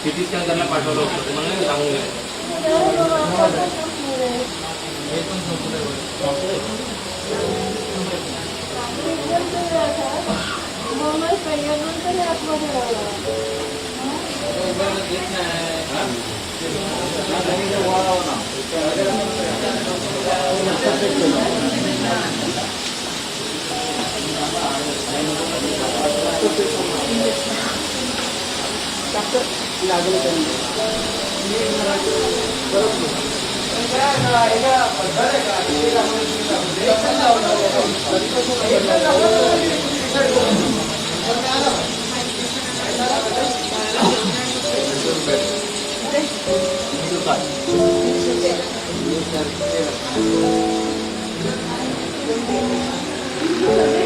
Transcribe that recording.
CT scan करायला पाठवलं होतं तुम्हाला नाही सांगून गेलं हे पण Thank you.